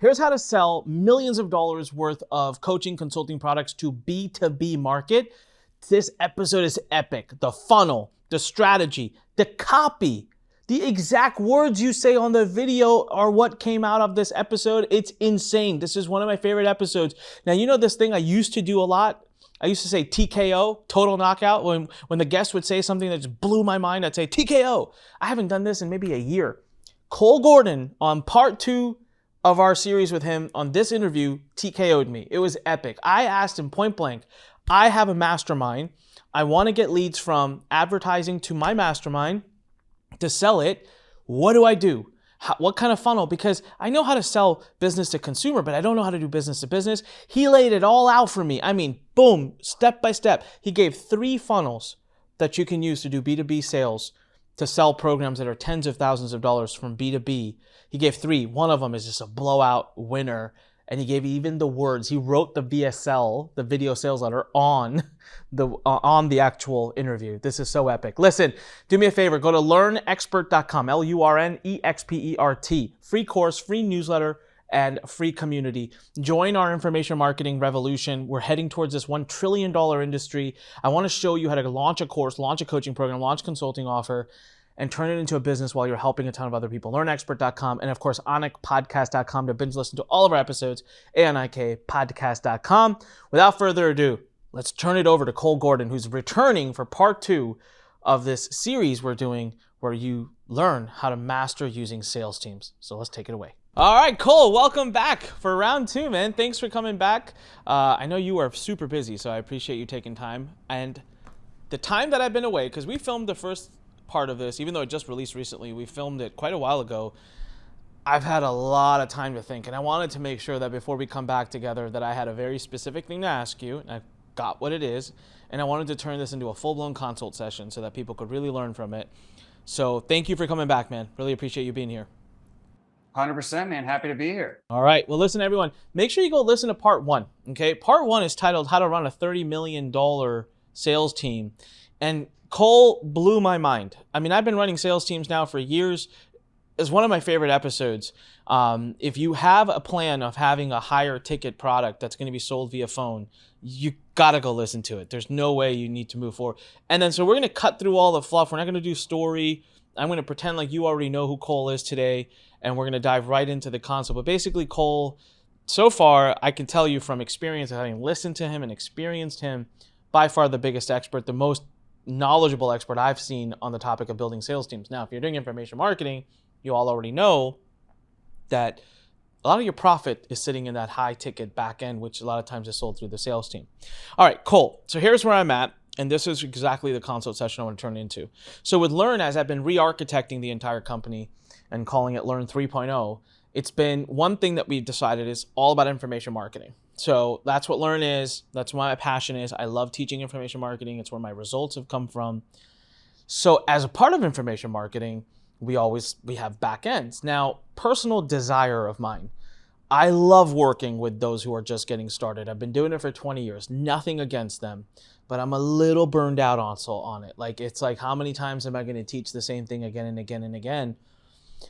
Here's how to sell millions of dollars worth of coaching consulting products to B2B market. This episode is epic. The funnel, the strategy, the copy, the exact words you say on the video are what came out of this episode. It's insane. This is one of my favorite episodes. Now, you know this thing I used to do a lot? I used to say TKO, total knockout. When the guest would say something that just blew my mind, I'd say TKO. I haven't done this in maybe a year. Cole Gordon, on part 2 of our series with him, on this interview, TKO'd me. It was epic. I asked him point blank, I have a mastermind. I want to get leads from advertising to my mastermind to sell it. What do I do? What kind of funnel? Because I know how to sell business to consumer, but I don't know how to do business to business. He laid it all out for me. I mean, boom, step by step. He gave 3 funnels that you can use to do B2B sales, to sell programs that are tens of thousands of dollars from B2B. He gave 3. One of them is just a blowout winner. And he gave even the words. He wrote the VSL, the video sales letter, on the actual interview. This is so epic. Listen, do me a favor. Go to lurnexpert.com, LURNEXPERT. Free course, free newsletter, and free community. Join our information marketing revolution. We're heading towards this $1 trillion industry. I want to show you how to launch a course, launch a coaching program, launch a consulting offer, and turn it into a business while you're helping a ton of other people. Lurnexpert.com, and of course, anikpodcast.com to binge listen to all of our episodes, anikpodcast.com. Without further ado, let's turn it over to Cole Gordon, who's returning for part 2 of this series we're doing where you learn how to master using sales teams. So let's take it away. All right, Cole, welcome back for round 2, man. Thanks for coming back. I know you are super busy, so I appreciate you taking time. And the time that I've been away, because we filmed the first part of this, even though it just released recently, we filmed it quite a while ago. I've had a lot of time to think, and I wanted to make sure that before we come back together that I had a very specific thing to ask you, and I've got what it is, and I wanted to turn this into a full-blown consult session so that people could really learn from it. So thank you for coming back, man. Really appreciate you being here. 100%, man. Happy to be here. All right. Well, listen, everyone, make sure you go listen to part 1, okay? Part 1 is titled How to Run a $30 Million Sales Team. And Cole blew my mind. I mean, I've been running sales teams now for years. It's one of my favorite episodes. If you have a plan of having a higher ticket product that's going to be sold via phone, you got to go listen to it. There's no way you need to move forward. And then, so we're going to cut through all the fluff. We're not going to do story. I'm going to pretend like you already know who Cole is today, and we're going to dive right into the concept. But basically, Cole, so far, I can tell you from experience, having listened to him and experienced him, by far the biggest expert, the most knowledgeable expert I've seen on the topic of building sales teams. Now, if you're doing information marketing, you all already know that a lot of your profit is sitting in that high ticket back end, which a lot of times is sold through the sales team. All right, Cole. So here's where I'm at. And this is exactly the consult session I want to turn into. So with Lurn, as I've been re-architecting the entire company and calling it Lurn 3.0, it's been one thing that we've decided is all about information marketing. So that's what Lurn is. That's what my passion is. I love teaching information marketing. It's where my results have come from. So as a part of information marketing, we have back ends. Now, personal desire of mine, I love working with those who are just getting started. I've been doing it for 20 years. Nothing against them, but I'm a little burned out also on it. Like, it's like, how many times am I going to teach the same thing again and again and again?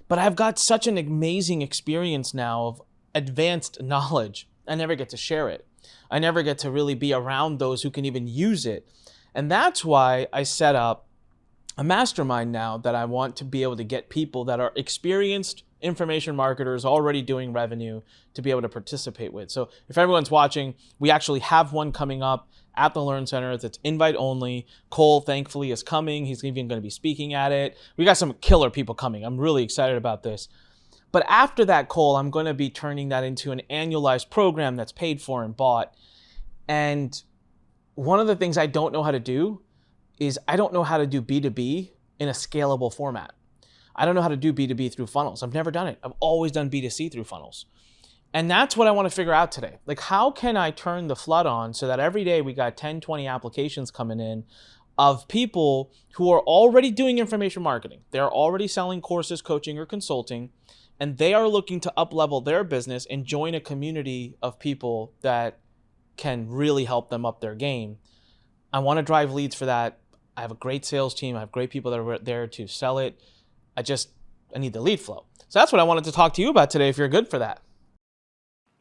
But I've got such an amazing experience now of advanced knowledge. I never get to share it. I never get to really be around those who can even use it. And that's why I set up a mastermind now, that I want to be able to get people that are experienced information marketers already doing revenue to be able to participate with. So if everyone's watching, we actually have one coming up at the Lurn Center that's invite only. Cole, thankfully, is coming. He's even going to be speaking at it. We got some killer people coming. I'm really excited about this. But after that, Cole, I'm going to be turning that into an annualized program that's paid for and bought. And one of the things I don't know how to do is I don't know how to do B2B in a scalable format. I don't know how to do B2B through funnels. I've never done it. I've always done B2C through funnels. And that's what I want to figure out today. Like, how can I turn the flood on so that every day we got 10, 20 applications coming in of people who are already doing information marketing. They're already selling courses, coaching, or consulting, and they are looking to up-level their business and join a community of people that can really help them up their game. I want to drive leads for that. I have a great sales team. I have great people that are there to sell it. I need the lead flow. So that's what I wanted to talk to you about today, if you're good for that.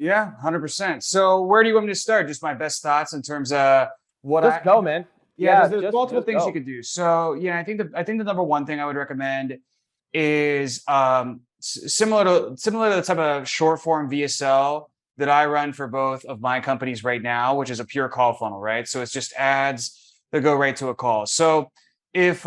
Yeah, 100%. So where do you want me to start? Just my best thoughts in terms of what Just go, man. yeah, there's multiple Just things you go. could do. So, yeah, I think the number one thing I would recommend is similar to the type of short form VSL that I run for both of my companies right now, which is a pure call funnel, right? So it's just ads that go right to a call. So if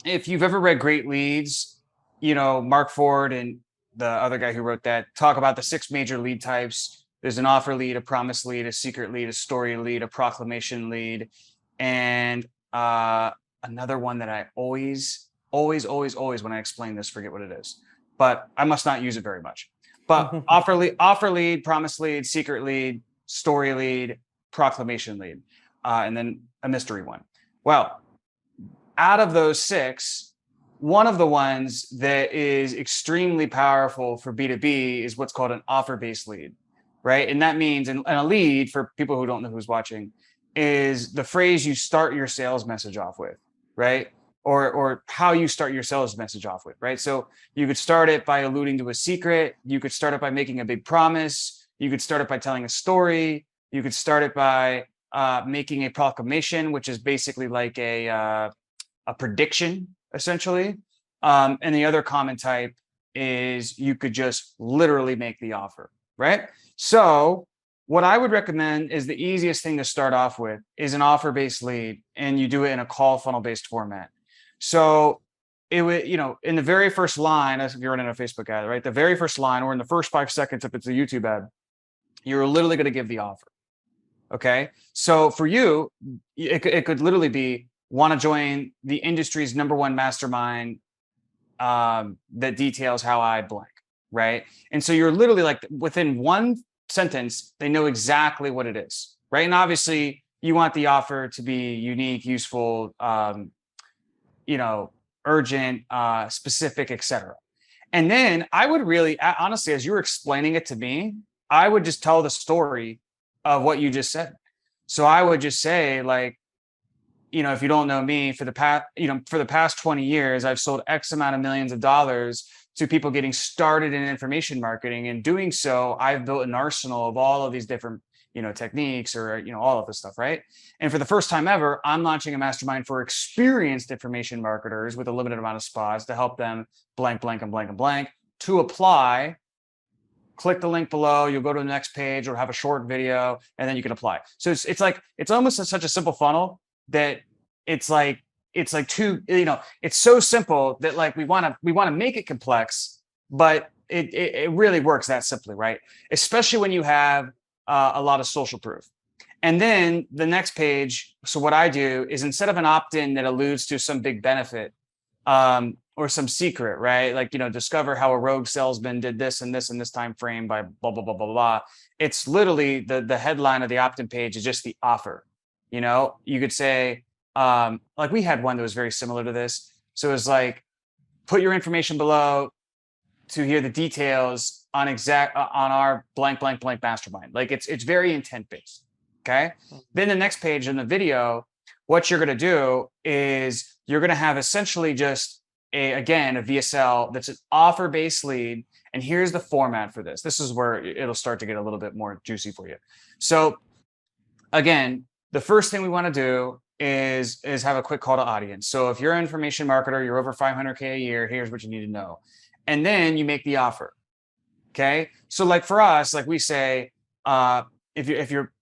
if you've ever read Great Leads, Mark Ford and the other guy who wrote that talk about the 6 major lead types. There's an offer lead, a promise lead, a secret lead, a story lead, a proclamation lead, and another one that I always when I explain this, forget what it is. But I must not use it very much. But offer lead, promise lead, secret lead, story lead, proclamation lead, and then a mystery one. Well, out of those 6, one of the ones that is extremely powerful for B2B is what's called an offer-based lead, right? And that means, and a lead, for people who don't know who's watching, is the phrase you start your sales message off with, right? Or how you start your sales message off with, right? So you could start it by alluding to a secret. You could start it by making a big promise. You could start it by telling a story. You could start it by making a proclamation, which is basically like a prediction, essentially. And the other common type is you could just literally make the offer, right? So what I would recommend is the easiest thing to start off with is an offer-based lead, and you do it in a call funnel-based format. So it would, in the very first line, as if you're running a Facebook ad, right? The very first line, or in the first 5 seconds, if it's a YouTube ad, you're literally going to give the offer. Okay. So for you, it could literally be, want to join the industry's #1 mastermind that details how I blank, right? And so you're literally like, within one sentence, they know exactly what it is, right? And obviously, you want the offer to be unique, useful, urgent, specific, etc. And then I would really, honestly, as you were explaining it to me, I would just tell the story of what you just said. So I would just say, like, if you don't know me, for the past 20 years, I've sold X amount of millions of dollars to people getting started in information marketing. And doing so, I've built an arsenal of all of these different, techniques, or, all of this stuff, right? And for the first time ever, I'm launching a mastermind for experienced information marketers with a limited amount of spots to help them blank, blank, and blank, and blank. To apply, click the link below, you'll go to the next page or have a short video, and then you can apply. So it's almost such a simple funnel that it's like too, it's so simple that, like, we want to make it complex, but it really works that simply, right? Especially when you have a lot of social proof. And then the next page, so what I do is, instead of an opt-in that alludes to some big benefit, or some secret, right? Like, discover how a rogue salesman did this and this in this time frame by blah, blah, blah, blah, blah. It's literally the headline of the opt-in page is just the offer. You could say, like, we had one that was very similar to this. So it was like, put your information below to hear the details on our blank, blank, blank mastermind. Like, it's very intent based. Okay. Then the next page in the video, what you're going to do is you're going to have essentially just a VSL that's an offer based lead. And here's the format for this. This is where it'll start to get a little bit more juicy for you. So again, the first thing we want to do is have a quick call to audience. So if you're an information marketer, you're over 500K a year, here's what you need to know. And then you make the offer. Okay. So, like, for us, like we say, if your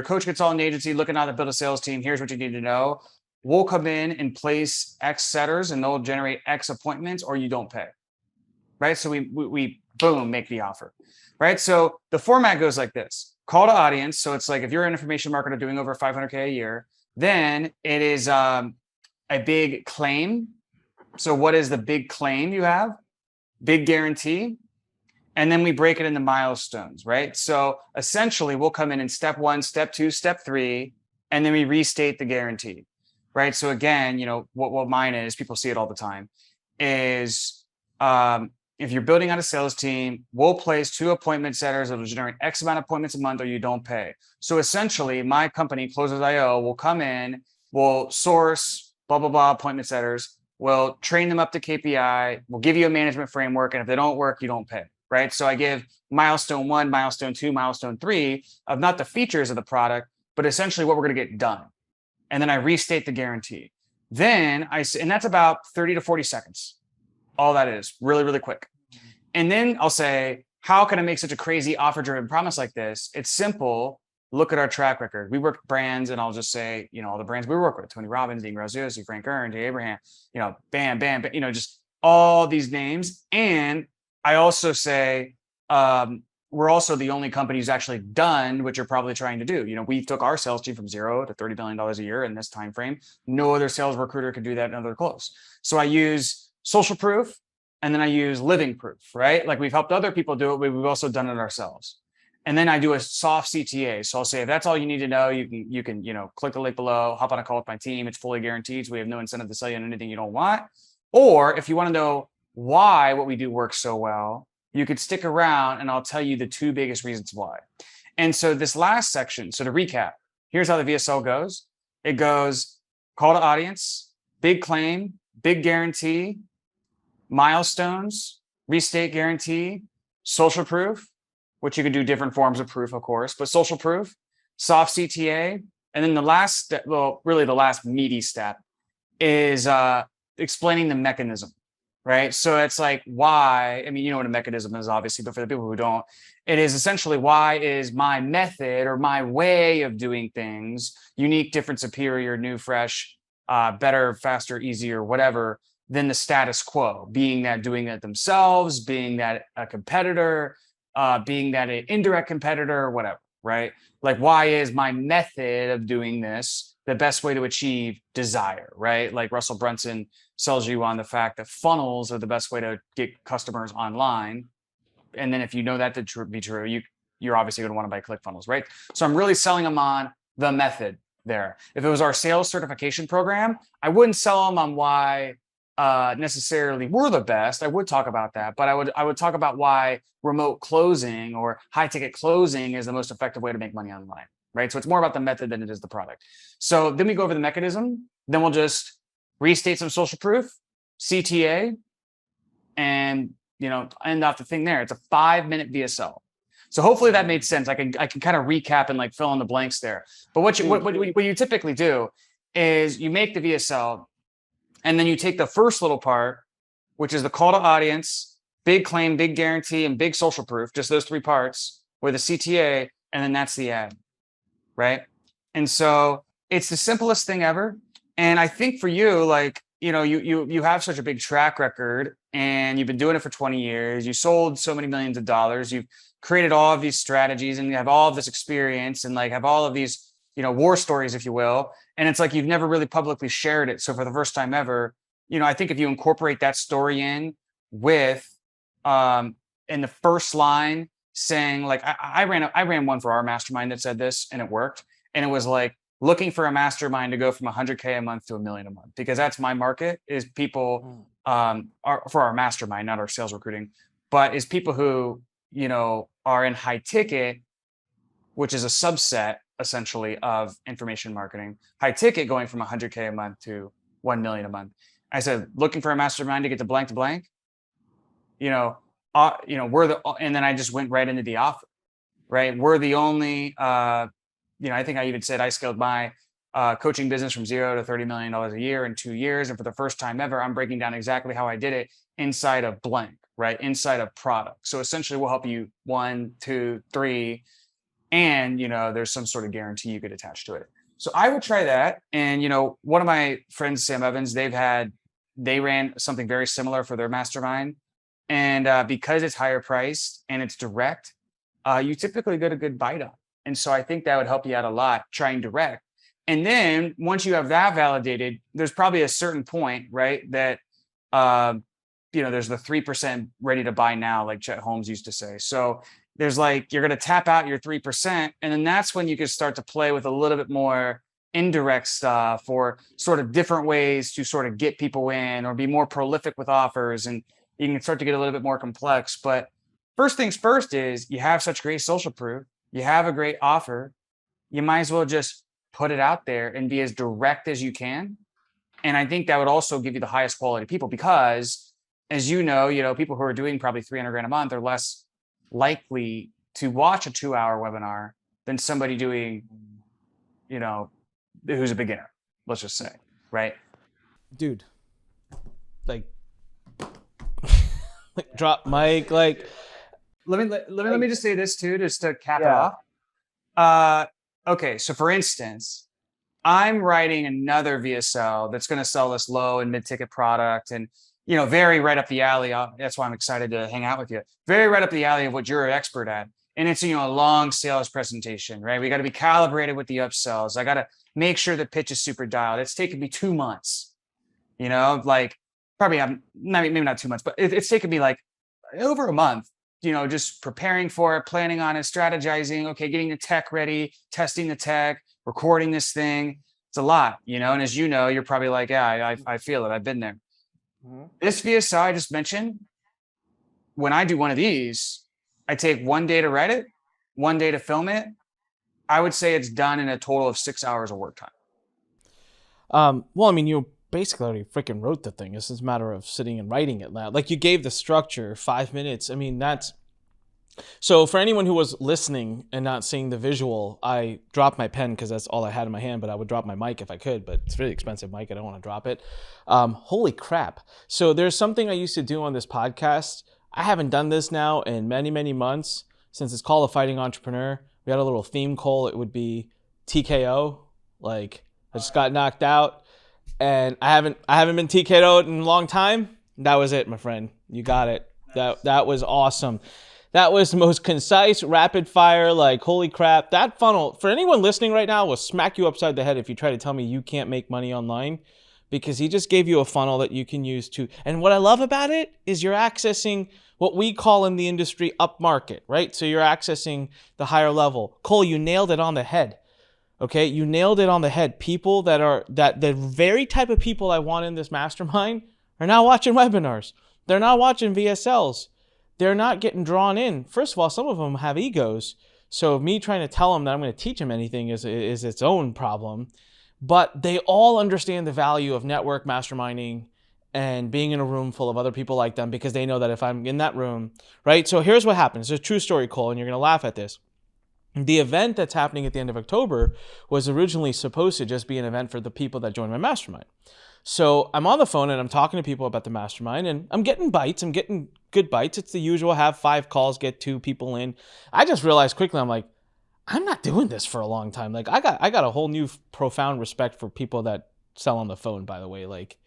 coach gets on an agency looking how to build a sales team, here's what you need to know. We'll come in and place X setters, and they'll generate X appointments, or you don't pay. Right. So we boom, make the offer. Right. So the format goes like this: call to audience. So it's like, if you're an information marketer doing over 500K a year, then it is a big claim. So what is the big claim you have? Big guarantee. And then we break it into milestones, right? So essentially, we'll come in step 1, step 2, step 3, and then we restate the guarantee, right? So again, what mine is, people see it all the time, is if you're building out a sales team, we'll place 2 appointment setters that will generate X amount of appointments a month, or you don't pay. So essentially, my company, Closers.io, will come in, will source blah, blah, blah appointment setters, we'll train them up to KPI, we'll give you a management framework, and if they don't work, you don't pay. right? So I give milestone 1, milestone 2, milestone 3 of not the features of the product, but essentially what we're going to get done. And then I restate the guarantee. Then and that's about 30 to 40 seconds. All that is really, really quick. And then I'll say, how can I make such a crazy offer driven promise like this? It's simple. Look at our track record. We work with brands, and I'll just say, all the brands we work with: Tony Robbins, Dean Graziosi, Frank Kern, Jay Abraham, bam, bam, bam, just all these names. And I also say, we're also the only company who's actually done what you're probably trying to do. We took our sales team from 0 to $30 million a year in this time frame. No other sales recruiter could do that in other close. So I use social proof, and then I use living proof, right? Like, we've helped other people do it, but we've also done it ourselves. And then I do a soft CTA. So I'll say, if that's all you need to know, you can click the link below, hop on a call with my team. It's fully guaranteed. So we have no incentive to sell you on anything you don't want. Or if you want to know why what we do works so well, you could stick around and I'll tell you the 2 biggest reasons why. And so this last section, so to recap, here's how the VSL goes. It goes call to audience, big claim, big guarantee, milestones, restate guarantee, social proof, which you could do different forms of proof, of course, but social proof, soft CTA. And then the last step, really the last meaty step, is explaining the mechanism, right? So it's like, why, you know what a mechanism is, obviously, but for the people who don't, it is essentially, why is my method or my way of doing things unique, different, superior, new, fresh, better, faster, easier, whatever, than the status quo, being that doing it themselves, being that a competitor, being that an indirect competitor, whatever, right? Like, why is my method of doing this the best way to achieve desire, right? Like Russell Brunson sells you on the fact that funnels are the best way to get customers online. And then if you know that to be true, you're obviously going to want to buy ClickFunnels, right? So I'm really selling them on the method there. If it was our sales certification program, I wouldn't sell them on why necessarily we're the best. I would talk about that, but I would talk about why remote closing or high ticket closing is the most effective way to make money online, right? So it's more about the method than it is the product. So then we go over the mechanism. Then we'll just restate some social proof, CTA, and end off the thing there. It's a 5-minute VSL. So hopefully that made sense. I can kind of recap and like fill in the blanks there. But what you typically do is you make the VSL. And then you take the first little part, which is the call to audience, big claim, big guarantee, and big social proof, just those 3 parts with a CTA, and then that's the ad, right? And so it's the simplest thing ever. And I think for you, like, you have such a big track record, and you've been doing it for 20 years. You sold so many millions of dollars. You've created all of these strategies, and you have all of this experience, and like have all of these war stories, if you will. And it's like, you've never really publicly shared it. So for the first time ever, I think if you incorporate that story in with, in the first line saying, like, I ran one for our mastermind that said this, and it worked. And it was like, looking for a mastermind to go from 100K a month to $1 million a month, because that's my market, is people, are for our mastermind, not our sales recruiting, but is people who, are in high ticket, which is a subset essentially of information marketing. High ticket going from 100K a month to 1 million a month. I said, looking for a mastermind to get to blank to blank, we're and then I just went right into the offer, right? We're the only, I think I even said I scaled my coaching business from 0 to $30 million a year in 2 years. And for the first time ever, I'm breaking down exactly how I did it inside of blank, right? Inside of product. So essentially we'll help you 1, 2, 3, and, there's some sort of guarantee you could attach to it. So I would try that. And, one of my friends, Sam Evans, they ran something very similar for their mastermind. And because it's higher priced and it's direct, you typically get a good bite on. And so I think that would help you out a lot, trying direct. And then once you have that validated, there's probably a certain point, right, that, there's the 3% ready to buy now, like Chet Holmes used to say. So there's like, you're going to tap out your 3%. And then that's when you can start to play with a little bit more indirect stuff, or sort of different ways to sort of get people in, or be more prolific with offers. And you can start to get a little bit more complex. But first things first is, you have such great social proof, you have a great offer, you might as well just put it out there and be as direct as you can. And I think that would also give you the highest quality people, because as you know, people who are doing probably 300 grand a month are less likely to watch a 2-hour webinar than somebody doing, who's a beginner, let's just say, right? Dude, like, drop mic, like. Let me just say this too, just to cap it off. Okay, so for instance, I'm writing another VSL that's going to sell this low and mid-ticket product, and very right up the alley. That's why I'm excited to hang out with you. Very right up the alley of what you're an expert at, and it's a long sales presentation, right? We got to be calibrated with the upsells. I got to make sure the pitch is super dialed. It's taken me 2 months, like probably maybe not 2 months, but it's taken me like over a month. Just preparing for it, planning on it, strategizing, okay, getting the tech ready, testing the tech, recording this thing. It's a lot, and as you know, you're probably like, yeah, I feel it. I've been there. Mm-hmm. This VSL I just mentioned, when I do one of these, I take 1 day to write it, 1 day to film it. I would say it's done in a total of 6 hours of work time. Well, I mean, you basically already freaking wrote the thing. It's just a matter of sitting and writing it now. Like, you gave the structure, 5 minutes. I mean, that's... So for anyone who was listening and not seeing the visual, I dropped my pen because that's all I had in my hand, but I would drop my mic if I could, but it's a really expensive mic. I don't want to drop it. Holy crap. So there's something I used to do on this podcast. I haven't done this now in many, many months since it's called A Fighting Entrepreneur. We had a little theme call. It would be TKO. Like, I just got knocked out. And I haven't been TKO'd in a long time. That was it, my friend. You got it. That was awesome. That was the most concise, rapid fire, like, holy crap. That funnel, for anyone listening right now, will smack you upside the head if you try to tell me you can't make money online, because he just gave you a funnel that you can use to. And what I love about it is you're accessing what we call in the industry upmarket, right? So you're accessing the higher level. Cole, you nailed it on the head. Okay, you nailed it on the head. People that the very type of people I want in this mastermind are not watching webinars. They're not watching VSLs. They're not getting drawn in. First of all, some of them have egos. So me trying to tell them that I'm going to teach them anything is its own problem. But they all understand the value of network masterminding and being in a room full of other people like them, because they know that if I'm in that room, right? So here's what happens. It's a true story, Cole, and you're going to laugh at this. The event that's happening at the end of October was originally supposed to just be an event for the people that joined my mastermind. So I'm on the phone and I'm talking to people about the mastermind, and I'm getting bites. I'm getting good bites. It's the usual, have 5 calls, get 2 people in. I just realized quickly, I'm like, I'm not doing this for a long time. Like, I got a whole new profound respect for people that sell on the phone, by the way. Like,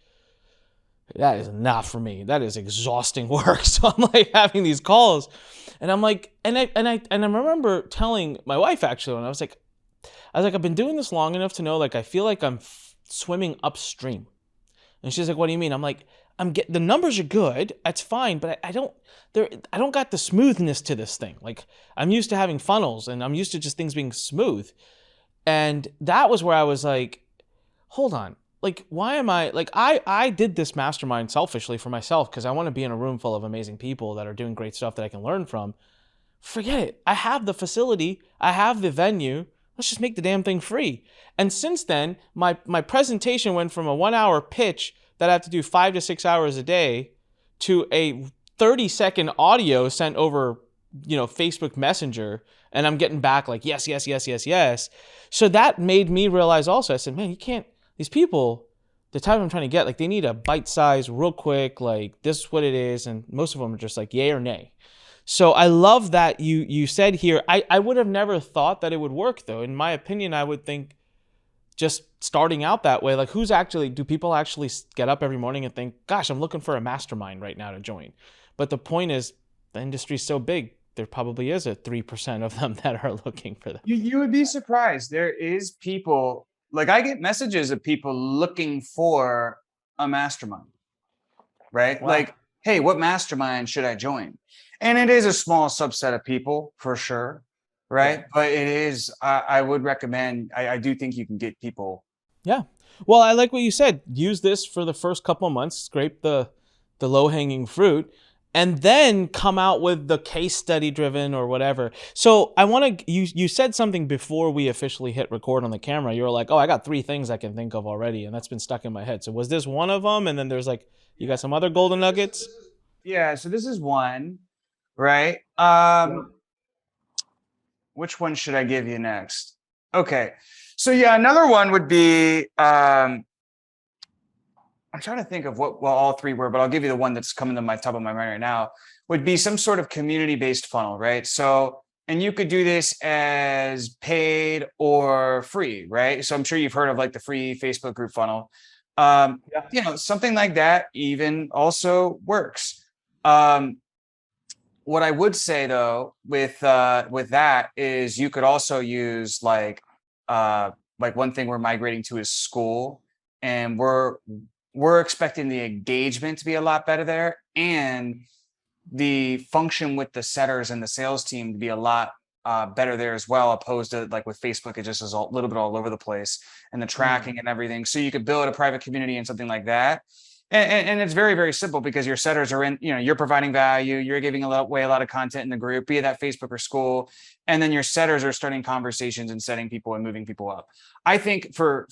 that is not for me. That is exhausting work. So I'm like having these calls, and I'm like, and I remember telling my wife, actually, when I was like, I've been doing this long enough to know, like, I feel like I'm swimming upstream. And she's like, what do you mean? I'm like, the numbers are good. That's fine, but I don't got the smoothness to this thing. Like, I'm used to having funnels, and I'm used to just things being smooth. And that was where I was like, hold on. Like, why am I, like, I did this mastermind selfishly for myself because I want to be in a room full of amazing people that are doing great stuff that I can learn from. Forget it. I have the facility. I have the venue. Let's just make the damn thing free. And since then, my presentation went from a 1-hour pitch that I have to do 5 to 6 hours a day to a 30-second audio sent over, Facebook Messenger. And I'm getting back like, yes, yes, yes, yes, yes. So that made me realize also, I said, man, you can't, these people, the type I'm trying to get, like, they need a bite size real quick, like, this is what it is. And most of them are just like, yay or nay. So I love that you said here, I would have never thought that it would work, though. In my opinion, I would think just starting out that way, like, do people actually get up every morning and think, gosh, I'm looking for a mastermind right now to join? But the point is, the industry's so big, there probably is a 3% of them that are looking for that. You would be surprised. There is people, like, I get messages of people looking for a mastermind, right? Wow. Like, hey, what mastermind should I join? And it is a small subset of people for sure, right? Yeah. But it is, I would recommend, I do think you can get people. Yeah. Well, I like what you said. Use this for the first couple of months, scrape the low-hanging fruit, and then come out with the case study driven or whatever. So I want to, you said something before we officially hit record on the camera. You were like, oh, I got 3 things I can think of already, and that's been stuck in my head. So was this one of them? And then there's like, you got some other golden nuggets? Yeah. So this is one, right? Which one should I give you next? Okay. So yeah, another one would be I'm trying to think of what well all three were, but I'll give you the one that's coming to my top of my mind right now, would be some sort of community-based funnel, right? So and you could do this as paid or free, right? So I'm sure you've heard of like the free Facebook group funnel. Yeah. Something like that even also works. Um, what I would say though with that is you could also use like one thing we're migrating to is school, and we're expecting the engagement to be a lot better there, and the function with the setters and the sales team to be a lot better there as well, opposed to like with Facebook, it just is a little bit all over the place, and the tracking and everything. So you could build a private community and something like that. And it's very, very simple because your setters are in, you're providing value, you're giving away a lot of content in the group, be it that Facebook or school. And then your setters are starting conversations and setting people and moving people up. I think for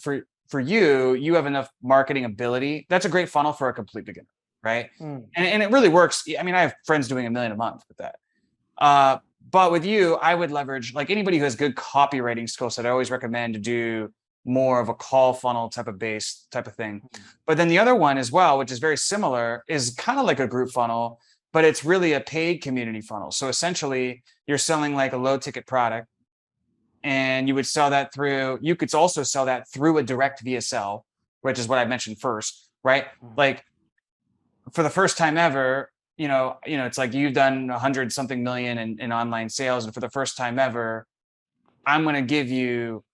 you, you have enough marketing ability. That's a great funnel for a complete beginner, right? And it really works. I mean, I have friends doing $1 million a month with that. But with you, I would leverage like anybody who has good copywriting skill set. I always recommend to do more of a call funnel type of thing. But then the other one as well, which is very similar, is kind of like a group funnel, but it's really a paid community funnel. So essentially, you're selling like a low ticket product, and you would sell that through. You could also sell that through a direct VSL, which is what I mentioned first, right? Like for the first time ever, it's like you've done 100 something million in online sales, and for the first time ever, I'm going to give you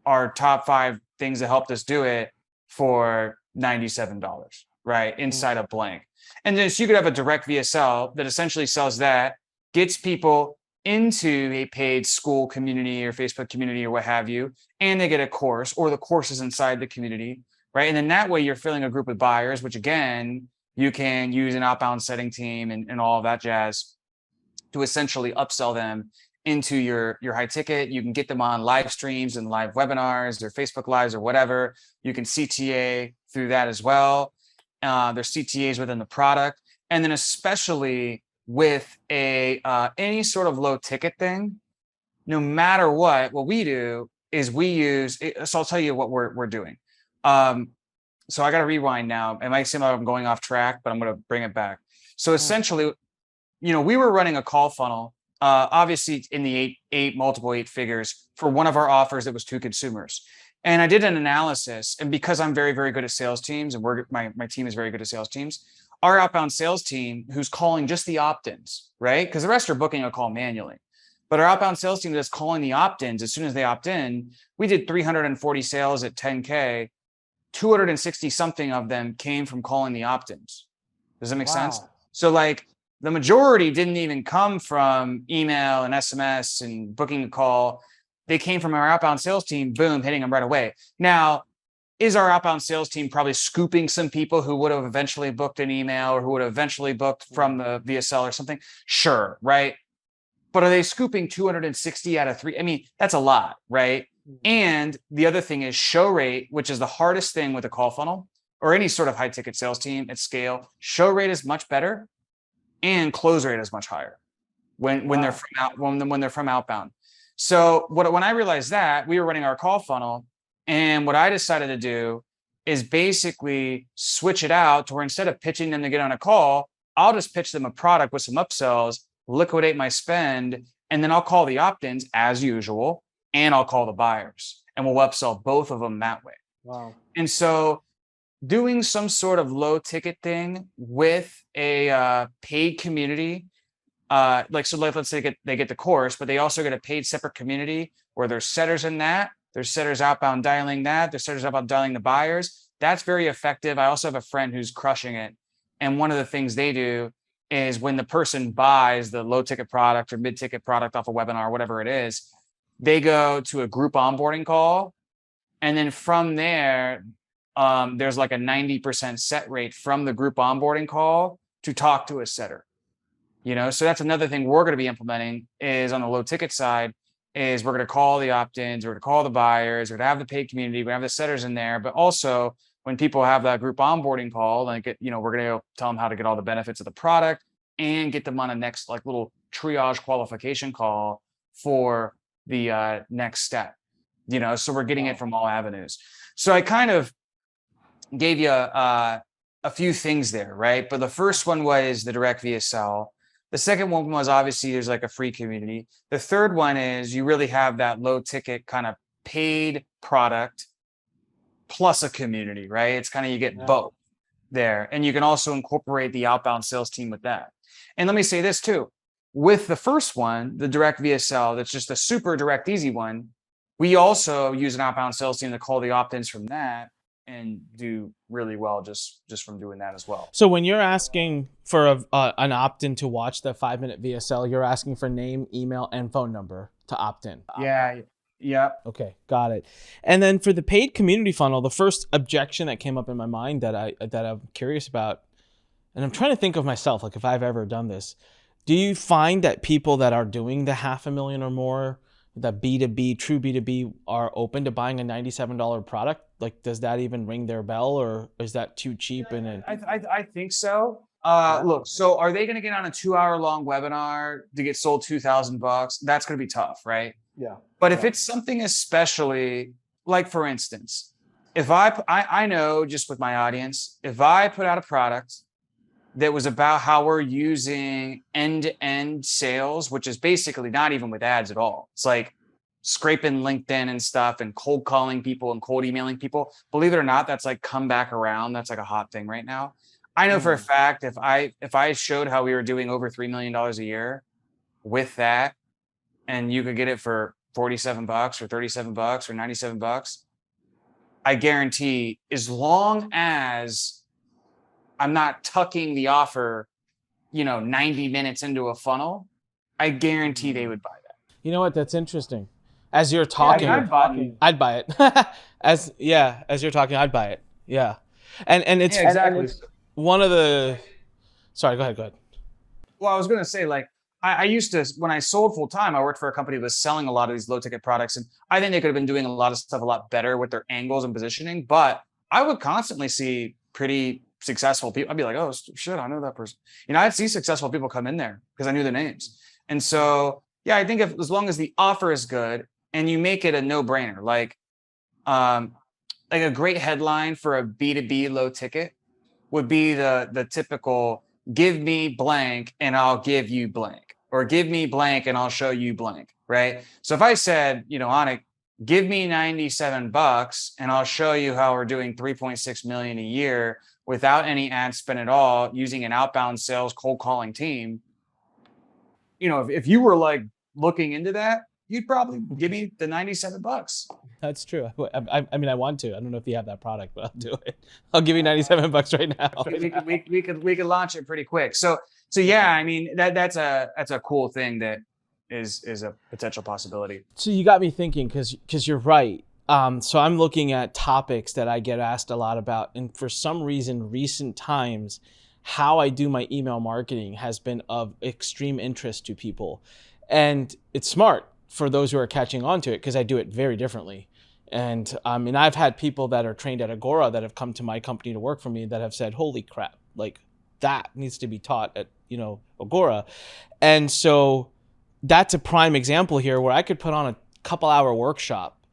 our top 5 things that helped us do it for $97, right? Inside a blank. And then so you could have a direct VSL that essentially sells that, gets people into a paid school community or Facebook community or what have you, and they get a course, or the course is inside the community, right? And then that way you're filling a group with buyers, which again, you can use an outbound setting team and all of that jazz to essentially upsell them into your high ticket. You can get them on live streams and live webinars or Facebook lives or whatever. You can CTA through that as well. There's CTAs within the product. And then especially with any sort of low ticket thing, no matter what we do is we use, so I'll tell you what we're doing. So I got to rewind now. It might seem like I'm going off track, but I'm going to bring it back. So essentially, we were running a call funnel, obviously in the multiple eight figures for one of our offers that was to consumers. And I did an analysis, and because I'm very, very good at sales teams, and my team is very good at sales teams, our outbound sales team, who's calling just the opt-ins, right? Because the rest are booking a call manually. But our outbound sales team that's calling the opt-ins, as soon as they opt in, we did 340 sales at 10K. 260 something of them came from calling the opt-ins. Does that make sense? So like the majority didn't even come from email and SMS and booking a call. They came from our outbound sales team, boom, hitting them right away. Now, is our outbound sales team probably scooping some people who would have eventually booked an email or who would have eventually booked from the VSL or something? Sure, right? But are they scooping 260 out of 3? I mean, that's a lot, right? And the other thing is show rate, which is the hardest thing with a call funnel or any sort of high ticket sales team at scale. Show rate is much better, and close rate is much higher when they're from outbound. So when I realized that, we were running our call funnel, and what I decided to do is basically switch it out to where instead of pitching them to get on a call, I'll just pitch them a product with some upsells, liquidate my spend, and then I'll call the opt-ins as usual, and I'll call the buyers, and we'll upsell both of them that way. Wow. And so doing some sort of low ticket thing with a paid community, let's say they get the course, but they also get a paid separate community where there's setters in that, there's setters outbound dialing that, there's setters outbound dialing the buyers. That's very effective. I also have a friend who's crushing it. And one of the things they do is when the person buys the low ticket product or mid ticket product off a webinar, whatever it is, they go to a group onboarding call. And then from there, there's like a 90% set rate from the group onboarding call to talk to a setter. So that's another thing we're going to be implementing is on the low ticket side is we're going to call the opt-ins, we're going to call the buyers, we're going to have the paid community, we're going to have the setters in there, but also when people have that group onboarding call, like, we're going to tell them how to get all the benefits of the product and get them on a next like little triage qualification call for the next step, so we're getting it from all avenues. So I kind of gave you a few things there, right? But the first one was the direct VSL. The second one was obviously there's like a free community. The third one is you really have that low ticket kind of paid product plus a community, right? It's kind of, you get both there. And you can also incorporate the outbound sales team with that. And let me say this too, with the first one, the direct VSL, that's just a super direct, easy one. We also use an outbound sales team to call the opt-ins from that and do really well just from doing that as well. So when you're asking for an opt-in to watch the 5-minute VSL, you're asking for name, email, and phone number to opt in. Yeah. Yep. Okay, got it. And then for the paid community funnel, the first objection that came up in my mind that I'm curious about, and I'm trying to think of myself, like if I've ever done this, do you find that people that are doing the $500,000 or more, that B2B, true B2B, are open to buying a $97 product? Like, does that even ring their bell, or is that too cheap? And I think so. Look, so are they going to get on a 2-hour-long webinar to get sold $2,000? That's going to be tough, right? Yeah. But if it's something especially, like for instance, if I know just with my audience, if I put out a product that was about how we're using end-to-end sales, which is basically not even with ads at all. It's like scraping LinkedIn and stuff and cold calling people and cold emailing people. Believe it or not, that's like come back around. That's like a hot thing right now. I know for a fact, if I showed how we were doing over $3 million a year with that, and you could get it for $47 or $37 or $97, I guarantee, as long as I'm not tucking the offer, 90 minutes into a funnel, I guarantee they would buy that. You know what? That's interesting. As you're talking, I'd buy it. as you're talking, I'd buy it. Yeah. And it's exactly. One of the, sorry, go ahead. Well, I was going to say, like, I used to, when I sold full time, I worked for a company that was selling a lot of these low ticket products. And I think they could have been doing a lot of stuff a lot better with their angles and positioning. But I would constantly see pretty successful people. I'd be like, oh shit, I know that person. I'd see successful people come in there because I knew their names. And so, yeah, I think as long as the offer is good and you make it a no brainer, like a great headline for a B2B low ticket would be the typical, give me blank and I'll give you blank, or give me blank and I'll show you blank. Right. So if I said, Anik, give me $97 and I'll show you how we're doing 3.6 million a year without any ad spend at all, using an outbound sales cold calling team. If you were like looking into that, you'd probably give me the $97. That's true. I mean, I want to. I don't know if you have that product, but I'll do it. I'll give you $97 right now. We could launch it pretty quick. So yeah, I mean, that's a cool thing that is a potential possibility. So you got me thinking, because you're right. So I'm looking at topics that I get asked a lot about, and for some reason, recent times, how I do my email marketing has been of extreme interest to people, and it's smart for those who are catching on to it, because I do it very differently. And I've had people that are trained at Agora that have come to my company to work for me that have said, holy crap, like that needs to be taught at Agora. And so that's a prime example here where I could put on a couple-hour workshop,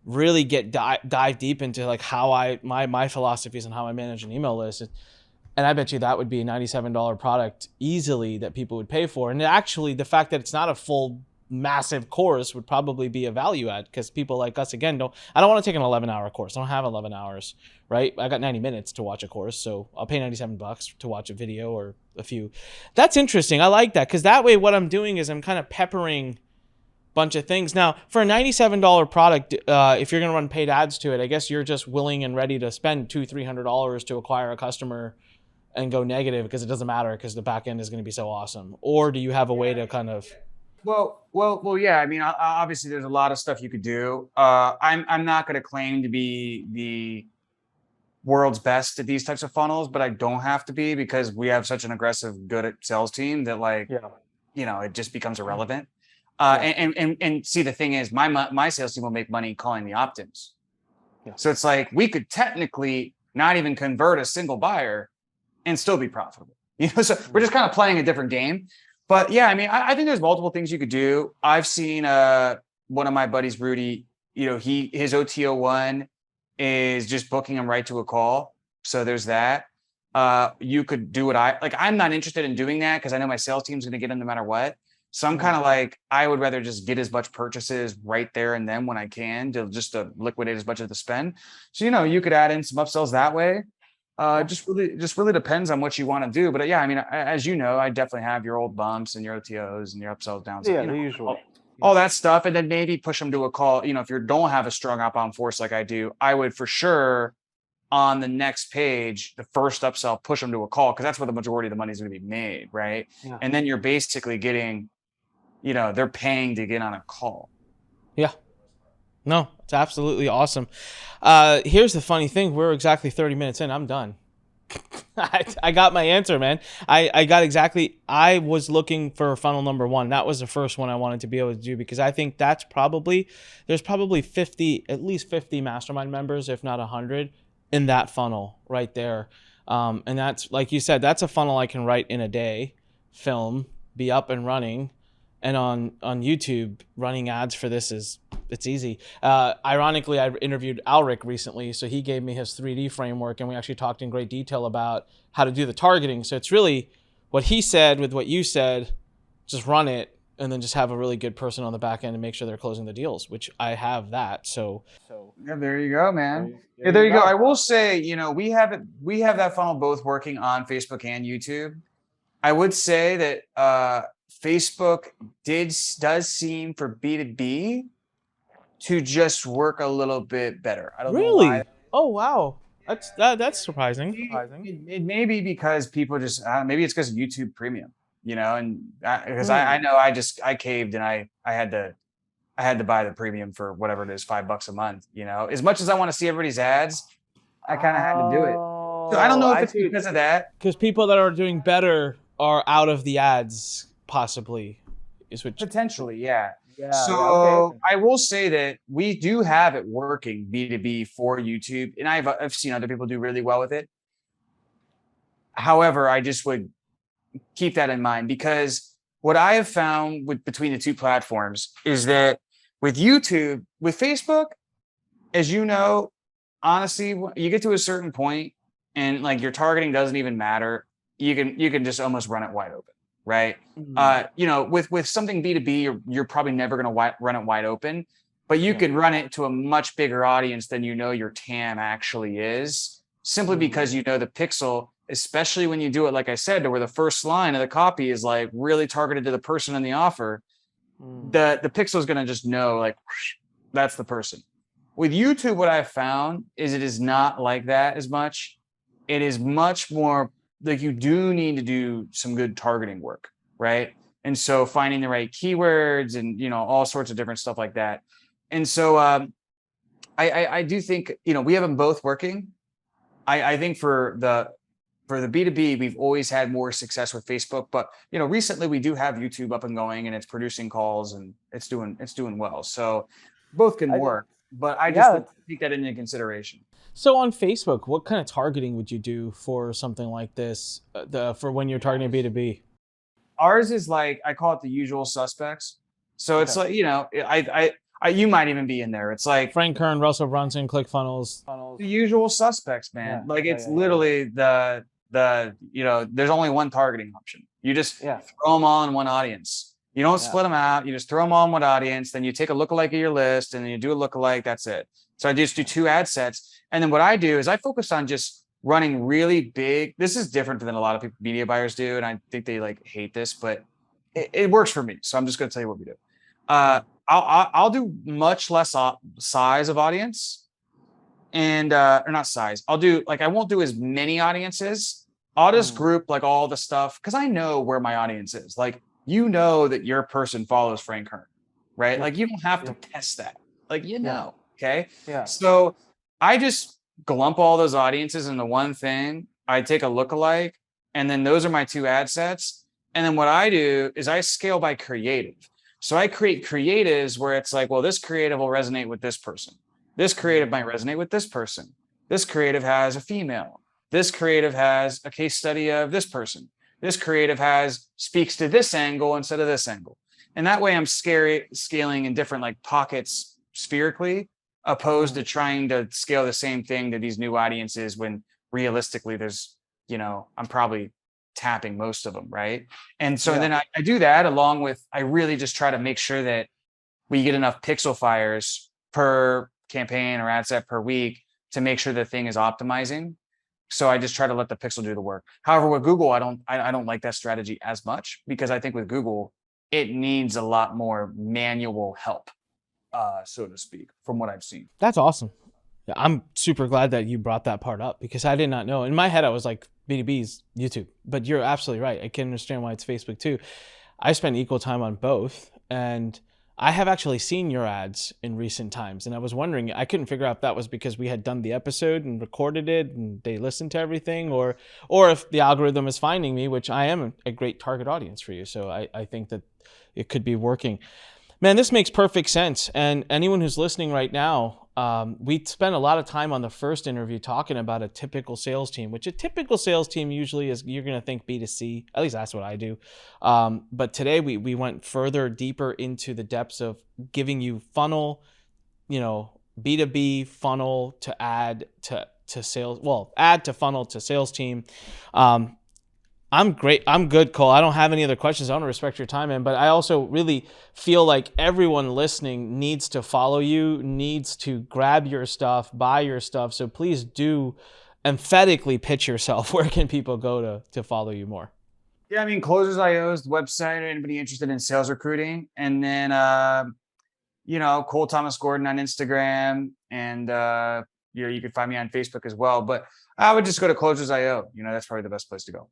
really get dive deep into like how my philosophies and how I manage an email list. And I bet you that would be a $97 product easily that people would pay for. And actually, the fact that it's not a full massive course would probably be a value add, because people like us, again, I don't want to take an 11-hour course. I don't have 11 hours, right? I got 90 minutes to watch a course, so I'll pay $97 to watch a video or a few. That's interesting. I like that, because that way what I'm doing is I'm kind of peppering a bunch of things. Now, for a $97 product, if you're going to run paid ads to it, I guess you're just willing and ready to spend $200-300 to acquire a customer and go negative because it doesn't matter because the back end is going to be so awesome. Or do you have a way to kind of... Well, yeah. I mean, obviously, there's a lot of stuff you could do. I'm not going to claim to be the world's best at these types of funnels, but I don't have to be, because we have such an aggressive, good at sales team that, like, it just becomes irrelevant. And see, the thing is, my sales team will make money calling the opt-ins. Yeah. So it's like we could technically not even convert a single buyer and still be profitable. So we're just kind of playing a different game. But yeah, I mean, I think there's multiple things you could do. I've seen one of my buddies, Rudy, his OTO1 is just booking him right to a call. So there's that. You could do what I'm not interested in doing that because I know my sales team's going to get him no matter what. So I'm kind of like, I would rather just get as much purchases right there and then when I can to liquidate as much of the spend. So, you could add in some upsells that way. Just really depends on what you want to do. But yeah, I mean, as you know, I definitely have your old bumps and your OTOs and your upsells, downs, Yeah, the usual. all that stuff. And then maybe push them to a call. If you don't have a strong outbound force like I do, I would for sure on the next page, the first upsell, push them to a call because that's where the majority of the money is going to be made, right? Yeah. And then you're basically getting, they're paying to get on a call. Yeah. No, it's absolutely awesome. Here's the funny thing. We're exactly 30 minutes in. I'm done. I got my answer, man. I was looking for funnel number 1. That was the first one I wanted to be able to do because I think there's probably at least 50 mastermind members, if not 100 in that funnel right there. And that's, like you said, that's a funnel I can write in a day, film, be up and running. And on YouTube, running ads for this it's easy. Ironically, I interviewed Alric recently, so he gave me his 3D framework, and we actually talked in great detail about how to do the targeting. So it's really what he said with what you said, just run it, and then just have a really good person on the back end and make sure they're closing the deals, which I have that. So yeah, there you go, man. There you go. I will say, we have that funnel both working on Facebook and YouTube. I would say that Facebook does seem for B2B to just work a little bit better. I don't know why. Oh wow, that's surprising. It may be because people just maybe it's because of YouTube Premium, and because I know I caved and I had to buy the premium for whatever it is, $5 a month. As much as I want to see everybody's ads, I kind of had to do it. So I don't know if it's because of that. Because people that are doing better are out of the ads, possibly. Potentially, yeah. Yeah. So Okay. I will say that we do have it working B2B for YouTube, and I've seen other people do really well with it. However, I just would keep that in mind because what I have found between the two platforms is that with YouTube, with Facebook, as you know, honestly, you get to a certain point and like your targeting doesn't even matter. You can just almost run it wide open. Right. With something B2B, you're probably never going to run it wide open, but you can run it to a much bigger audience than your TAM actually is, simply because the pixel, especially when you do it, like I said, to where the first line of the copy is like really targeted to the person in the offer, the pixel is going to just know like that's the person. With YouTube, what I've found is it is not like that as much. It is much more like you do need to do some good targeting work, right? And so finding the right keywords and all sorts of different stuff like that. And so I do think we have them both working. I think for the B2B, we've always had more success with Facebook, but recently we do have YouTube up and going and it's producing calls and it's doing well. So both can work, but I just take that into consideration. So on Facebook, what kind of targeting would you do for something like this, for when you're targeting B2B? Ours is like, I call it the usual suspects. So it's like, you might even be in there. It's like Frank Kern, Russell Brunson, ClickFunnels. The usual suspects, man. It's literally the there's only one targeting option. You just throw them all in one audience. You don't split them out. You just throw them all in one audience. Then you take a lookalike of your list and then you do a lookalike. That's it. So I just do 2 ad sets. And then what I do is I focus on just running really big. This is different than a lot of people, media buyers do. And I think they hate this, but it works for me. So I'm just going to tell you what we do. I'll do much less size of audience and, or not size. I'll do I won't do as many audiences. I'll just group all the stuff. Cause I know where my audience is. That your person follows Frank Kern, right? You don't have to test that. Okay. Yeah. So I just glump all those audiences into one thing. I take a lookalike, and then those are my 2 ad sets. And then what I do is I scale by creative. So I create creatives where it's like, well, this creative will resonate with this person. This creative might resonate with this person. This creative has a female. This creative has a case study of this person. This creative speaks to this angle instead of this angle. And that way I'm scaling in different like pockets spherically, opposed to trying to scale the same thing to these new audiences when realistically there's, I'm probably tapping most of them. Right. And so then I do that along with, I really just try to make sure that we get enough pixel fires per campaign or ad set per week to make sure the thing is optimizing. So I just try to let the pixel do the work. However, with Google, I don't like that strategy as much, because I think with Google, it needs a lot more manual help, so to speak, from what I've seen. That's awesome. I'm super glad that you brought that part up, because I did not know. In my head, I was like, B2B's YouTube, but you're absolutely right. I can understand why it's Facebook too. I spend equal time on both, and I have actually seen your ads in recent times, and I was wondering, I couldn't figure out if that was because we had done the episode and recorded it and they listened to everything, or if the algorithm is finding me, which I am a great target audience for you. So I think that it could be working. Man, this makes perfect sense. And anyone who's listening right now, we spent a lot of time on the first interview talking about a typical sales team, which a typical sales team usually is, you're going to think B2C. At least that's what I do. But today we went further, deeper into the depths of giving you funnel, B2B funnel to add to sales. Well, add to funnel to sales team. I'm great. I'm good, Cole. I don't have any other questions. I want to respect your time, man. But I also really feel like everyone listening needs to follow you, needs to grab your stuff, buy your stuff. So please do emphatically pitch yourself. Where can people go to follow you more? Yeah, I mean, Closers.io is the website. Anybody interested in sales recruiting? And then, Cole Thomas Gordon on Instagram. And, you can find me on Facebook as well. But I would just go to Closers.io. That's probably the best place to go.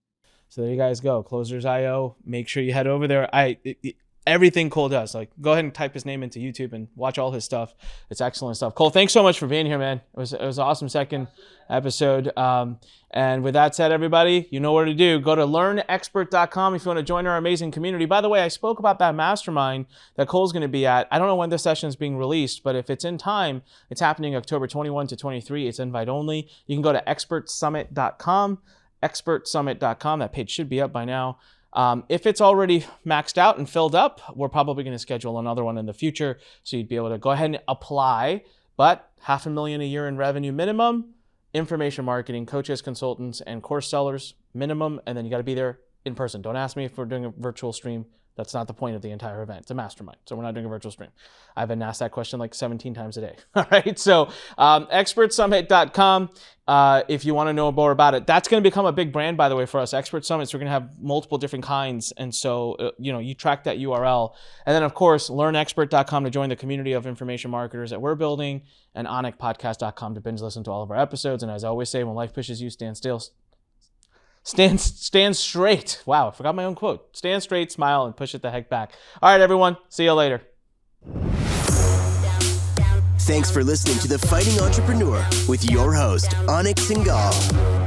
So there you guys go, Closers.io. Make sure you head over there. Everything Cole does, like, go ahead and type his name into YouTube and watch all his stuff. It's excellent stuff. Cole, thanks so much for being here, man. It was an awesome second episode. And with that said, everybody, you know what to do. Go to LurnExpert.com if you want to join our amazing community. By the way, I spoke about that mastermind that Cole's going to be at. I don't know when this session is being released, but if it's in time, it's happening October 21 to 23. It's invite only. You can go to expertsummit.com. expertsummit.com. That page should be up by now. If it's already maxed out and filled up, we're probably going to schedule another one in the future. So you'd be able to go ahead and apply, but $500,000 a year in revenue minimum, information marketing, coaches, consultants, and course sellers minimum. And then you got to be there in person. Don't ask me if we're doing a virtual stream. That's not the point of the entire event. It's a mastermind. So we're not doing a virtual stream. I've been asked that question like 17 times a day. All right. So expertsummit.com if you want to know more about it. That's going to become a big brand, by the way, for us. Expert Summits, we're going to have multiple different kinds. And so, you track that URL. And then, of course, learnexpert.com to join the community of information marketers that we're building, and anikpodcast.com to binge listen to all of our episodes. And as I always say, when life pushes you, stand still. Stand straight. Wow, I forgot my own quote. Stand straight, smile, and push it the heck back. All right, everyone. See you later. Thanks for listening to The Fighting Entrepreneur with your host, Anik Singal.